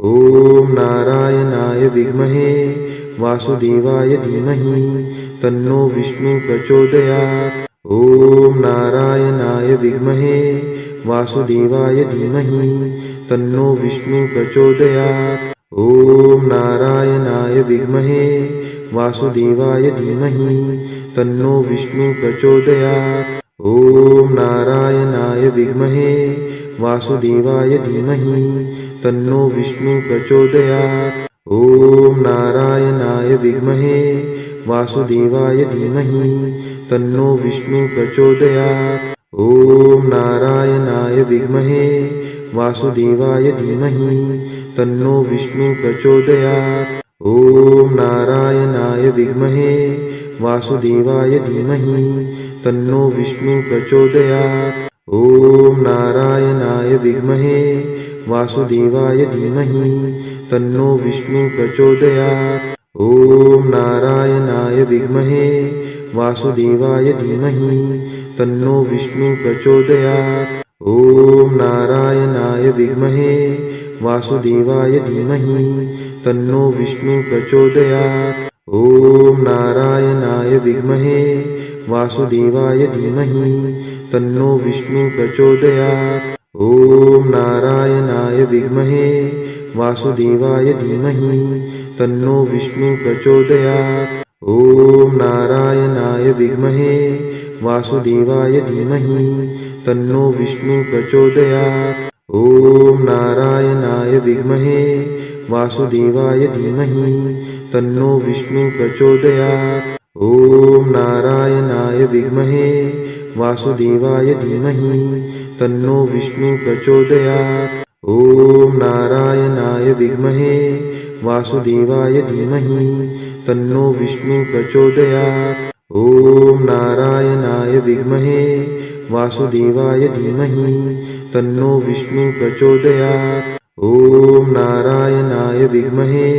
ॐ नारायणाय विद्महे वासुदेवाय धीमहि तन्नो विष्णु प्रचोदयात्। ॐ नारायणाय विद्महे वासुदेवाय धीमहि तन्नो विष्णु प्रचोदयात्। ॐ नारायणाय विद्महे वासुदेवाय धीमहि तन्नो विष्णु प्रचोदयात्। ॐ नारायणाय विद्महे वासुदेवाय धीमहि तन्नो विष्णु प्रचोदयात्। ॐ नारायणाय विद्महे वासुदेवाय धीमहि तन्नो विष्णु प्रचोदयात्। ॐ नारायणाय विद्महे वासुदेवाय धीमहि तन्नो विष्णु प्रचोदयात्। ॐ नारायणाय विद्महे वासुदेवाय धीमहि तन्नो विष्णु प्रचोदयात्। ॐ नारायणाय विद्महे वासुदेवाय धीमहि तन्नो विष्णु प्रचोदयात्। ॐ नारायणाय विद्महे वासुदेवाय धीमहि तन्नो विष्णु प्रचोदयात्। ॐ नारायणाय विद्महे वासुदेवाय धीमहि तन्नो विष्णु प्रचोदयात्। ॐ नारायणाय विद्महे वासुदेवाय धीमहि तन्नो विष्णु प्रचोदयात्। ॐ नारायणाय विद्महे वासुदेवाय धीमहि तन्नो विष्णु प्रचोदयात्। ॐ नारायणाय विद्महे वासुदेवाय धीमहि तन्नो विष्णु प्रचोदयात्। ॐ नारायणाय विद्महे वासुदेवाय धीमहि तन्नो विष्णु प्रचोदयात्। ॐ नारायणाय विद्महे वासुदेवाय धीमहि तन्नो विष्णु प्रचोदयात्। ॐ नारायणाय विद्महे वासुदेवाय धीमहि तन्नो विष्णु प्रचोदयात्। ॐ नारायणाय विद्महे वासुदेवाय धीमहि तन्नो विष्णु प्रचोदयात्। ॐ नारायणाय विद्महे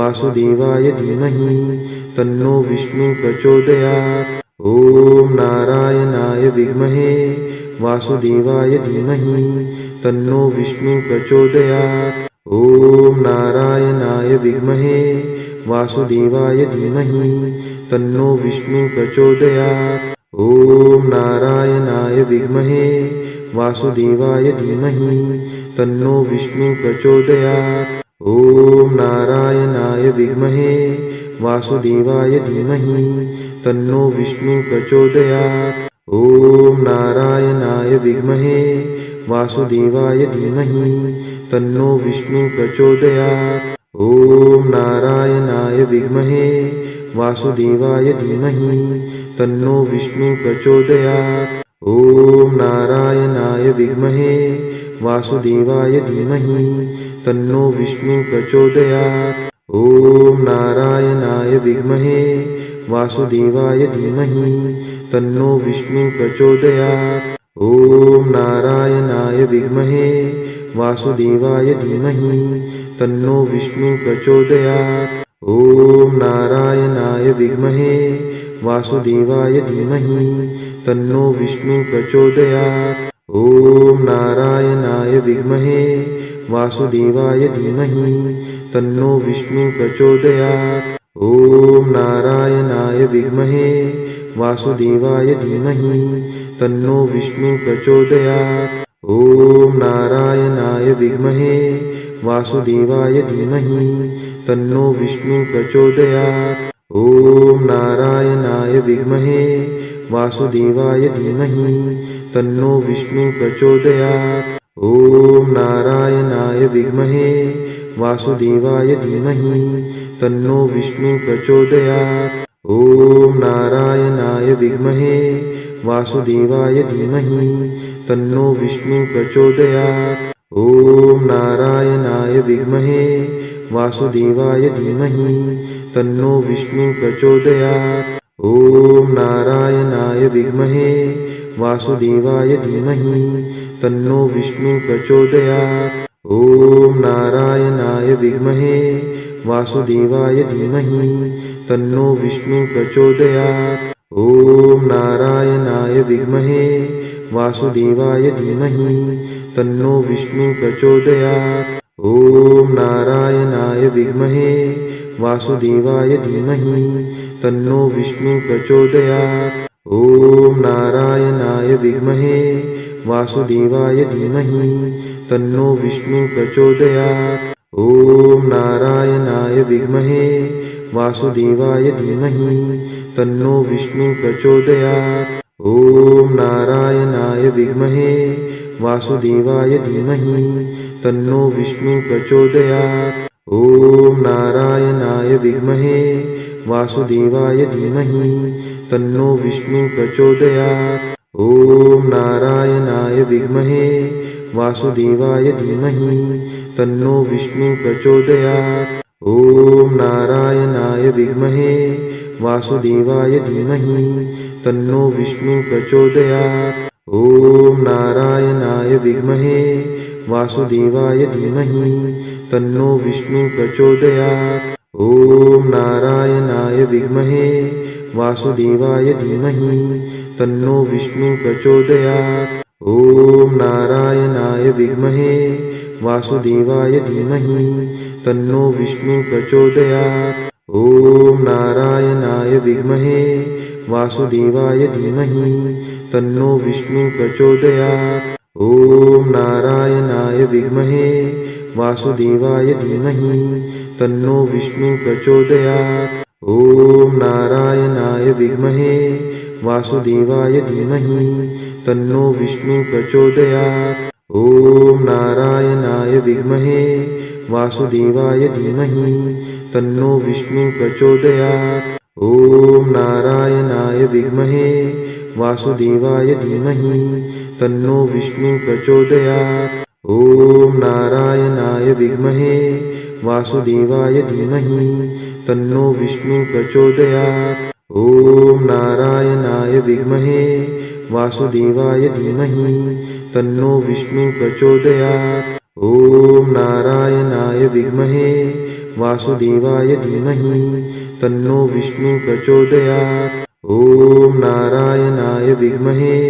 वासुदेवाय धीमहि तन्नो विष्णु प्रचोदयात्। ॐ नारायणाय विद्महे वासुदेवाय धीमहि तन्नो विष्णु प्रचोदयात्। ॐ नारायणाय विद्महे वासुदेवाय धीमहि तन्नो विष्णु प्रचोदयात्। ॐ नारायणाय विद्महे वासुदेवाय धीमहि तन्नो विष्णु प्रचोदयात्। ॐ नारायणाय विद्महे वासुदेवाय धीमहि तन्नो विष्णु प्रचोदयात्। ॐ नारायणाय विद्महे वासुदेवाय धीमहि तन्नो विष्णु प्रचोदयात्। ॐ नारायणाय विद्महे वासुदेवाय धीमहि तन्नो विष्णु प्रचोदयात्। ॐ नारायणाय विद्महे वासुदेवाय धीमहि तन्नो विष्णु प्रचोदयात्। ॐ नारायणाय विद्महे वासुदेवाय धीमहि तन्नो विष्णु प्रचोदयात्। ॐ नारायणाय विद्महे वासुदेवाय धीमहि तन्नो विष्णु प्रचोदयात्। ॐ नारायणाय विद्महे वासुदेवाय धीमहि तन्नो विष्णु प्रचोदयात्। ॐ नारायणाय विद्महे वासुदेवाय धीमहि तन्नो विष्णु प्रचोदयात्। ॐ नारायणाय विद्महे वासुदेवाय धीमहि तन्नो विष्णु प्रचोदयात्। ॐ नारायणाय विद्महे वासुदेवाय धीमहि तन्नो विष्णु प्रचोदयात्। ॐ नारायणाय विद्महे वासुदेवाय धीमहि तन्नो विष्णु प्रचोदयात्। ॐ नारायणाय विद्महे वासुदेवाय धीमहि तन्नो विष्णु प्रचोदयात्। ॐ नारायणाय विद्महे वासुदेवाय धीमहि तन्नो विष्णु प्रचोदयात्। ॐ नारायणाय विद्महे वासुदेवाय धीमहि तन्नो विष्णु प्रचोदयात्। ॐ नारायणाय विद्महे वासुदेवाय धीमहि तन्नो विष्णु प्रचोदयात्। ॐ नारायणाय विद्महे वासुदेवाय धीमहि तन्नो विष्णु प्रचोदयात्। ॐ नारायणाय विद्महे वासुदेवाय धीमहि तन्नो विष्णु प्रचोदयात्। ॐ नारायणाय विद्महे वासुदेवाय धीमहि तन्नो विष्णु प्रचोदयात्। ॐ नारायणाय विद्महे वासुदेवाय धीमहि तन्नो विष्णु प्रचोदयात्। ॐ नारायणाय विद्महे वासुदेवाय धीमहि तन्नो विष्णु प्रचोदयात्। ॐ नारायणाय विद्महे वासुदेवाय धीमहि तन्नो विष्णु प्रचोदयात्। ॐ नारायणाय विद्महे वासुदेवाय धीमहि तन्नो विष्णु प्रचोदयात्। ॐ नारायणाय विद्महे वासुदेवाय धीमहि तन्नो विष्णु प्रचोदयात्। ॐ नारायणाय विद्महे वासुदेवाय धीमहि तन्नो विष्णु प्रचोदयात्। ॐ नारायणाय विद्महे वासुदेवाय धीमहि तन्नो विष्णु प्रचोदयात्। ॐ नारायणाय विद्महे वासुदेवाय धीमहि तन्नो विष्णु प्रचोदयात्। ॐ नारायणाय विद्महे वासुदेवाय धीमहि तन्नो विष्णु प्रचोदयात्। ॐ नारायणाय विद्महे वासुदेवाय धीमहि तन्नो विष्णु प्रचोदयात्। ॐ नारायणाय विद्महे वासुदेवाय धीमहि तन्नो विष्णु प्रचोदयात्। ॐ नारायणाय विद्महे वासुदेवाय धीमहि तन्नो विष्णु प्रचोदयात्। ॐ नारायणाय विद्महे वासुदेवाय धीमहि तन्नो विष्णु प्रचोदयात्। ॐ नारायणाय विद्महे वासुदेवाय धीमहि तन्नो विष्णु प्रचोदयात्। ॐ नारायणाय विद्महे वासुदेवाय धीमहि तन्नो विष्णु प्रचोदयात्। ॐ नारायणाय विद्महे वासुदेवाय धीमहि तन्नो विष्णु प्रचोदयात्। ॐ नारायणाय विद्महे वासुदेवाय धीमहि तन्नो विष्णु प्रचोदयात्। ॐ नारायणाय विद्महे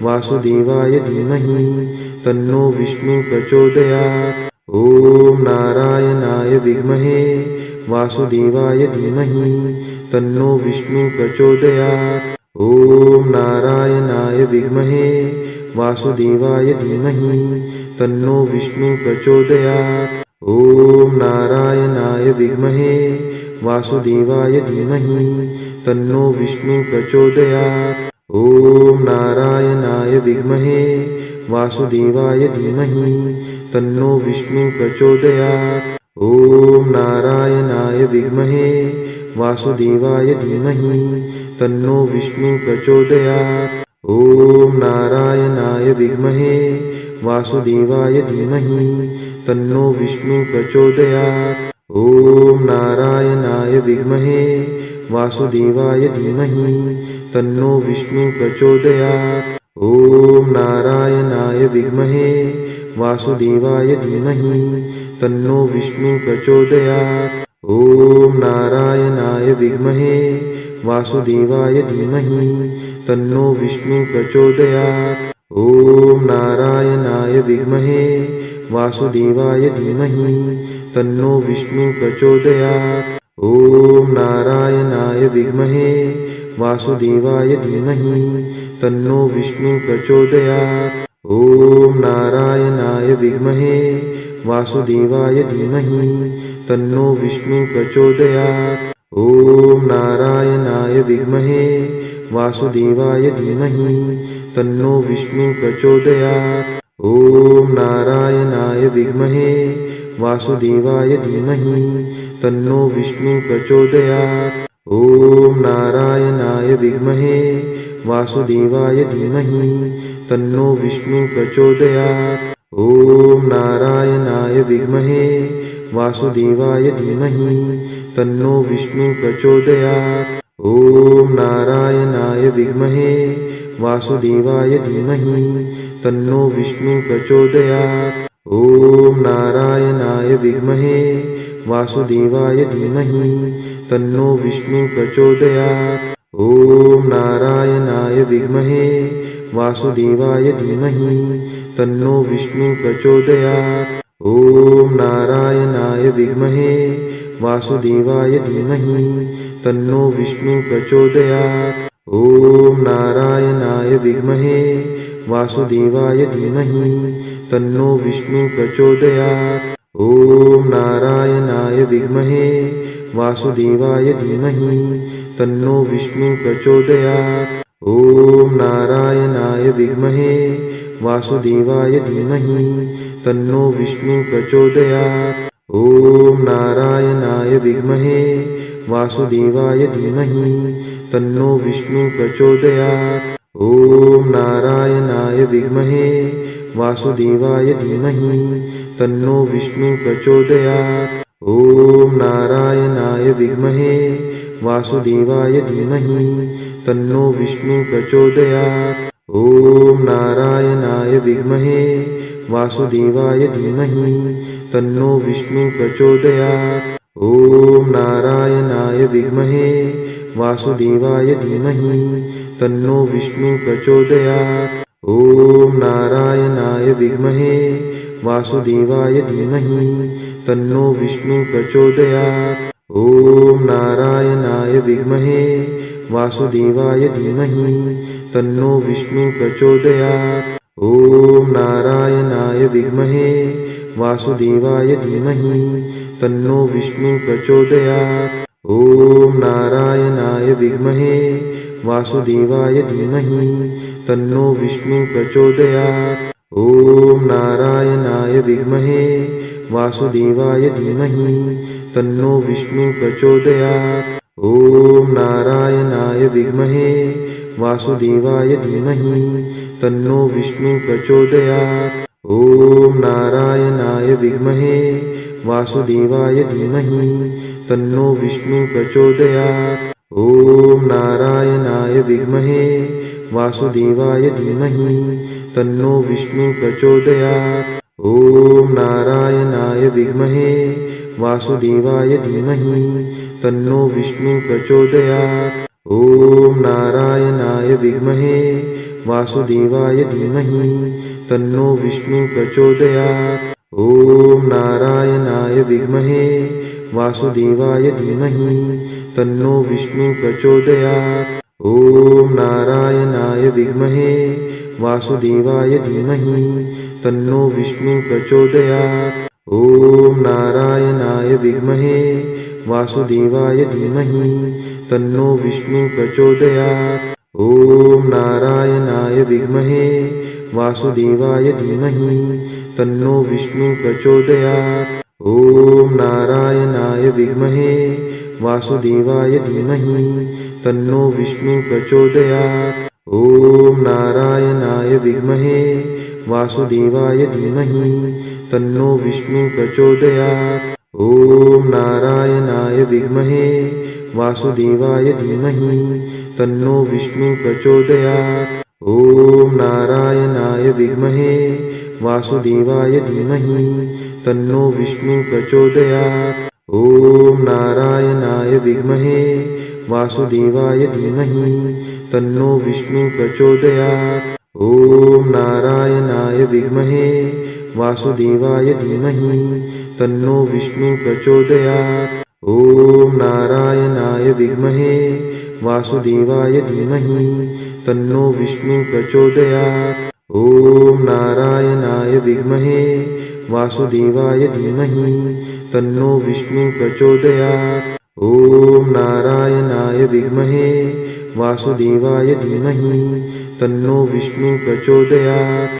वासुदेवाय धीमहि तन्नो विष्णु प्रचोदयात्। ॐ नारायणाय विद्महे वासुदेवाय धीमहि तन्नो विष्णु प्रचोदयात्। ॐ नारायणाय विद्महे वासुदेवाय धीमहि तन्नो विष्णु प्रचोदयात्। ॐ नारायणाय विद्महे वासुदेवाय धीमहि तन्नो विष्णु प्रचोदयात्। ॐ नारायणाय विद्महे वासुदेवाय धीमहि तन्नो विष्णु प्रचोदयात्। ॐ नारायणाय विद्महे वासुदेवाय धीमहि तन्नो विष्णु प्रचोदयात्। ॐ नारायणाय विद्महे वासुदेवाय धीमहि तन्नो विष्णु प्रचोदयात्। ॐ नारायणाय विद्महे वासुदेवाय धीमहि तन्नो विष्णु प्रचोदयात्। ॐ नारायणाय विद्महे वासुदेवाय धीमहि तन्नो विष्णु प्रचोदयात्। ॐ नारायणाय विद्महे वासुदेवाय धीमहि तन्नो विष्णु प्रचोदयात्। ॐ नारायणाय विद्महे वासुदेवाय धीमहि तन्नो विष्णु प्रचोदयात्। ॐ नारायणाय विद्महे वासुदेवाय धीमहि तन्नो विष्णु प्रचोदयात्। ॐ नारायणाय विद्महे वासुदेवाय धीमहि तन्नो विष्णु प्रचोदयात्। ॐ नारायणाय विद्महे वासुदेवाय धीमहि तन्नो विष्णु प्रचोदयात्। ॐ नारायणाय विद्महे वासुदेवाय धीमहि तन्नो विष्णु प्रचोदयात्। ॐ नारायणाय विद्महे वासुदेवाय धीमहि तन्नो विष्णु प्रचोदयात्। ॐ नारायणाय विद्महे वासुदेवाय धीमहि तन्नो विष्णु प्रचोदयात्। ॐ नारायणाय विद्महे वासुदेवाय धीमहि तन्नो विष्णु प्रचोदयात्। ॐ नारायणाय विद्महे वासुदेवाय धीमहि तन्नो विष्णु प्रचोदयात्। ॐ नारायणाय विद्महे वासुदेवाय धीमहि तन्नो विष्णु प्रचोदयात्। ॐ नारायणाय विद्महे वासुदेवाय धीमहि तन्नो विष्णु प्रचोदयात्। ॐ नारायणाय विद्महे वासुदेवाय धीमहि तन्नो विष्णु प्रचोदयात्। ॐ नारायणाय विद्महे वासुदेवाय धीमहि तन्नो विष्णु प्रचोदयात्। ॐ नारायणाय विद्महे वासुदेवाय धीमहि तन्नो विष्णु प्रचोदयात्। ॐ नारायणाय विद्महे वासुदेवाय धीमहि तन्नो विष्णु प्रचोदयात्। ॐ नारायणाय विद्महे वासुदेवाय धीमहि तन्नो विष्णु प्रचोदयात्। ॐ नारायणाय विद्महे वासुदेवाय धीमहि तन्नो विष्णु प्रचोदयात्। ॐ नारायणाय विद्महे वासुदेवाय धीमहि तन्नो विष्णु प्रचोदयात्। ॐ नारायणाय विद्महे वासुदेवाय धीमहि तन्नो विष्णु प्रचोदयात्। ॐ नारायणाय विद्महे वासुदेवाय धीमहि तन्नो विष्णु प्रचोदयात्। ॐ नारायणाय विद्महे वासुदेवाय धीमहि तन्नो विष्णु प्रचोदयात्। ॐ नारायणाय विद्महे वासुदेवाय धीमहि तन्नो विष्णु प्रचोदयात्। ॐ नारायणाय विद्महे वासुदेवाय धीमहि तन्नो विष्णु प्रचोदयात्। ॐ नारायणाय विद्महे वासुदेवाय धीमहि तन्नो विष्णु प्रचोदयात्। ॐ नारायणाय विद्महे वासुदेवाय धीमहि तन्नो विष्णु प्रचोदयात्। ॐ नारायणाय विद्महे वासुदेवाय धीमहि तन्नो विष्णु प्रचोदयात्। ॐ नारायणाय विद्महे वासुदेवाय धीमहि तन्नो विष्णु प्रचोदयात्। ॐ नारायणाय विद्महे वासुदेवाय धीमहि तन्नो विष्णु प्रचोदयात्। ॐ नारायणाय विद्महे वासुदेवाय धीमहि तन्नो विष्णु प्रचोदयात्। ॐ नारायणाय विद्महे वासुदेवाय धीमहि तन्नो विष्णु प्रचोदयात्। ॐ नारायणाय विद्महे वासुदेवाय धीमहि तन्नो विष्णु प्रचोदयात्। ॐ नारायणाय विद्महे वासुदेवाय धीमहि तन्नो विष्णु प्रचोदयात्। ॐ नारायणाय विद्महे वासुदेवाय धीमहि तन्नो विष्णु प्रचोदयात्। ॐ नारायणाय विद्महे वासुदेवाय धीमहि तन्नो विष्णु प्रचोदयात्। ॐ नारायणाय विद्महे वासुदेवाय धीमहि तन्नो विष्णु प्रचोदयात्। ॐ नारायणाय विद्महे वासुदेवाय धीमहि तन्नो विष्णु प्रचोदयात्। ॐ नारायणाय विद्महे वासुदेवाय धीमहि तन्नो विष्णु प्रचोदयात्। ॐ नारायणाय विद्महे वासुदेवाय धीमहि तन्नो विष्णु प्रचोदयात्। ॐ नारायणाय विद्महे वासुदेवाय धीमहि तन्नो विष्णु प्रचोदयात्। ॐ नारायणाय विद्महे वासुदेवाय धीमहि तन्नो विष्णु प्रचोदयात्। ॐ नारायणाय विद्महे वासुदेवाय धीमहि तन्नो विष्णु प्रचोदयात्। ॐ नारायणाय विद्महे वासुदेवाय धीमहि तन्नो विष्णु प्रचोदयात्।